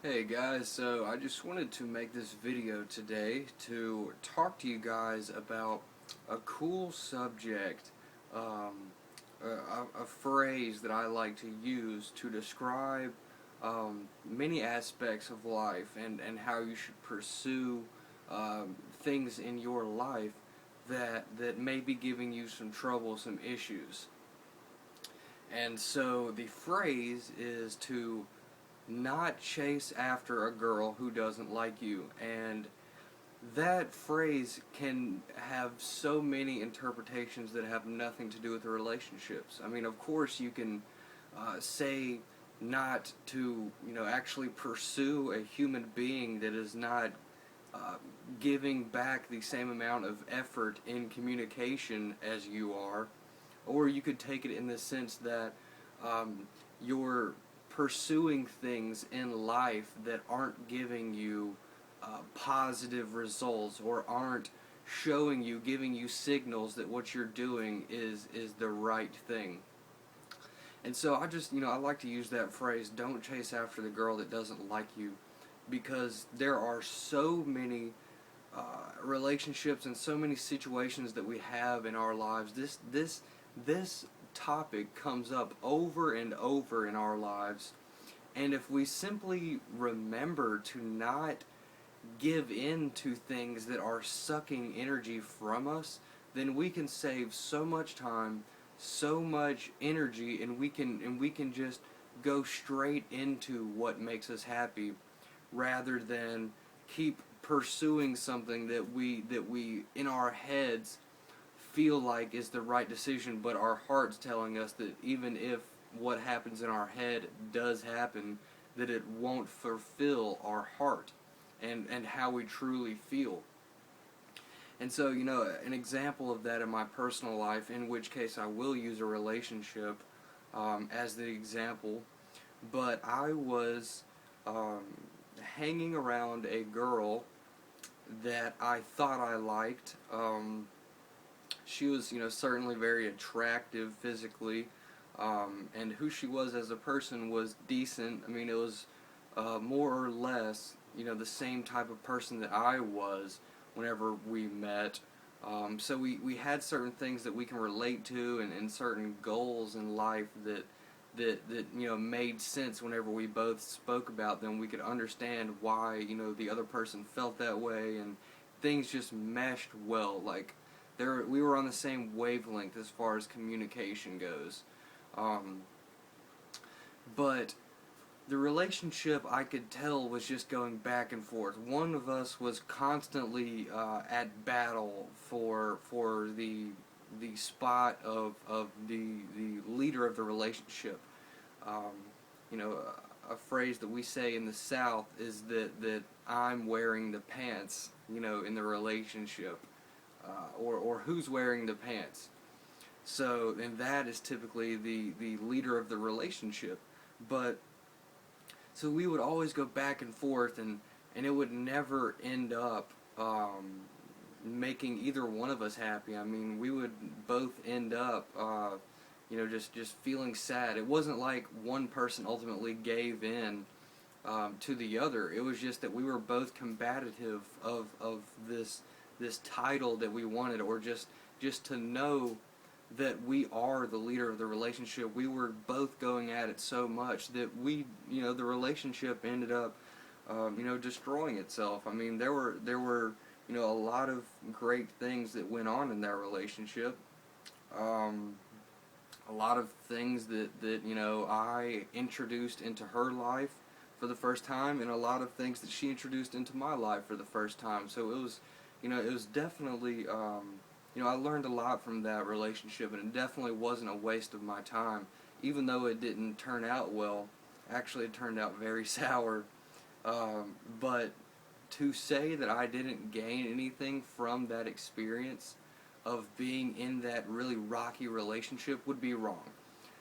Hey guys, so I just wanted to make this video today to talk to you guys about a cool subject, a phrase that I like to use to describe many aspects of life and how you should pursue things in your life that may be giving you some trouble, some issues. And so the phrase is to not chase after a girl who doesn't like you. And that phrase can have so many interpretations that have nothing to do with the relationships. I mean, of course, you can say not to, actually pursue a human being that is not uh, giving back the same amount of effort in communication as you are, or you could take it in the sense that you're pursuing things in life that aren't giving you positive results or aren't showing you, giving you signals that what you're doing is the right thing. And so I like to use that phrase, don't chase after the girl that doesn't like you, because there are so many relationships and so many situations that we have in our lives. This topic comes up over and over in our lives, and if we simply remember to not give in to things that are sucking energy from us, then we can save so much time, so much energy, and we can just go straight into what makes us happy rather than keep pursuing something that we in our heads feel like is the right decision, but our heart's telling us that even if what happens in our head does happen, that it won't fulfill our heart and how we truly feel. And so, an example of that in my personal life, in which case I will use a relationship as the example, but I was um, hanging around a girl that I thought I liked. She was, certainly very attractive physically, and who she was as a person was decent. I mean, it was more or less, the same type of person that I was whenever we met. So we had certain things that we can relate to, and certain goals in life that made sense whenever we both spoke about them. We could understand why the other person felt that way, and things just meshed well. Like we were on the same wavelength as far as communication goes. Um, but the relationship, I could tell, was just going back and forth. One of us was constantly at battle for the spot of the leader of the relationship. Um, a phrase that we say in the South is that I'm wearing the pants, in the relationship, or who's wearing the pants. So, and that is typically the leader of the relationship. But so we would always go back and forth, and it would never end up making either one of us happy. I mean, we would both end up, just feeling sad. It wasn't like one person ultimately gave in to the other. It was just that we were both combative of this title that we wanted, or just to know that we are the leader of the relationship. We were both going at it so much that the relationship ended up, destroying itself. I mean, there were a lot of great things that went on in that relationship. A lot of things that I introduced into her life for the first time, and a lot of things that she introduced into my life for the first time. So it was definitely, I learned a lot from that relationship, and it definitely wasn't a waste of my time, even though it didn't turn out well. Actually, it turned out very sour. But to say that I didn't gain anything from that experience of being in that really rocky relationship would be wrong.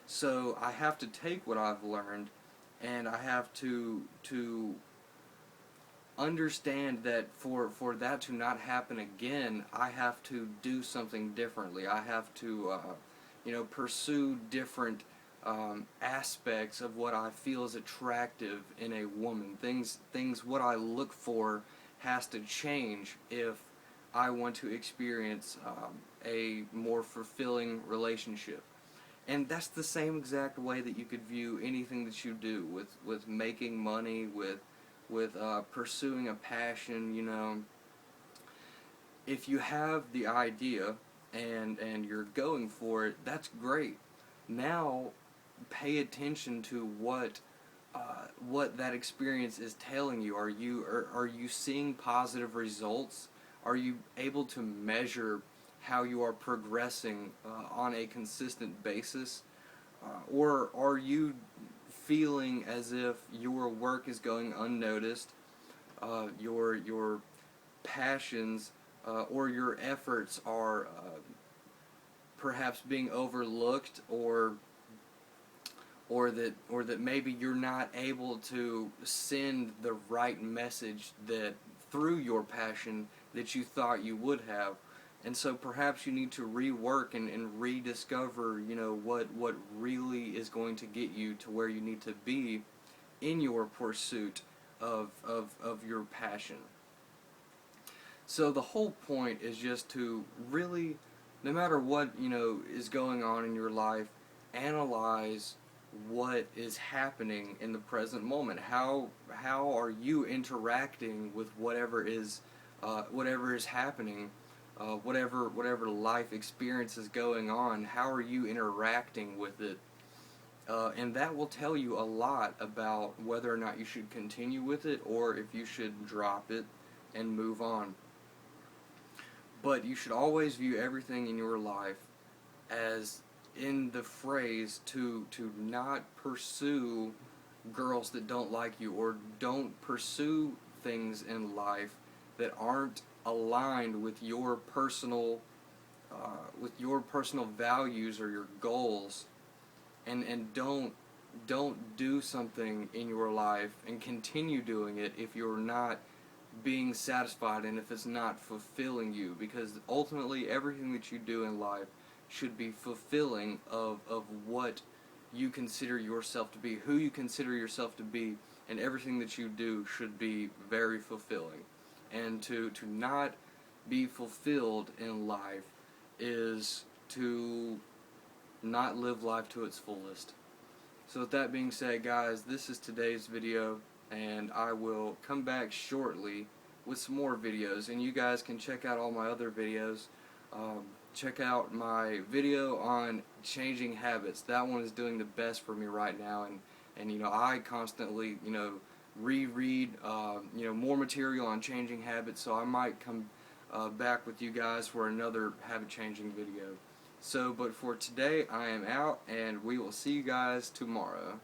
So I have to take what I've learned, and I have to understand that for that to not happen again, I have to do something differently. I have to pursue different aspects of what I feel is attractive in a woman. Things what I look for has to change if I want to experience a more fulfilling relationship. And that's the same exact way that you could view anything that you do with making money, with pursuing a passion. You know, if you have the idea and you're going for it, that's great. Now, pay attention to what that experience is telling you. Are you seeing positive results? Are you able to measure how you are progressing on a consistent basis? Or are you feeling as if your work is going unnoticed, your passions or your efforts are perhaps being overlooked, or that maybe you're not able to send the right message that through your passion that you thought you would have. And so perhaps you need to rework and rediscover, you know, what really is going to get you to where you need to be in your pursuit of your passion. So the whole point is just to really, no matter what, you know, is going on in your life, analyze what is happening in the present moment. How are you interacting with whatever is happening, whatever life experience is going on? How are you interacting with it? And that will tell you a lot about whether or not you should continue with it or if you should drop it and move on. But you should always view everything in your life as, in the phrase, to not pursue girls that don't like you, or don't pursue things in life that aren't aligned with your personal values or your goals, and don't do something in your life and continue doing it if you're not being satisfied and if it's not fulfilling you, because ultimately everything that you do in life should be fulfilling of what you consider yourself to be, who you consider yourself to be, and everything that you do should be very fulfilling. And to not be fulfilled in life is to not live life to its fullest. So with that being said, guys, this is today's video, and I will come back shortly with some more videos, and you guys can check out all my other videos. Check out my video on changing habits. That one is doing the best for me right now, and you know, I constantly, you know, reread you know, more material on changing habits, so I might come back with you guys for another habit changing video. So, but for today, I am out, and we will see you guys tomorrow.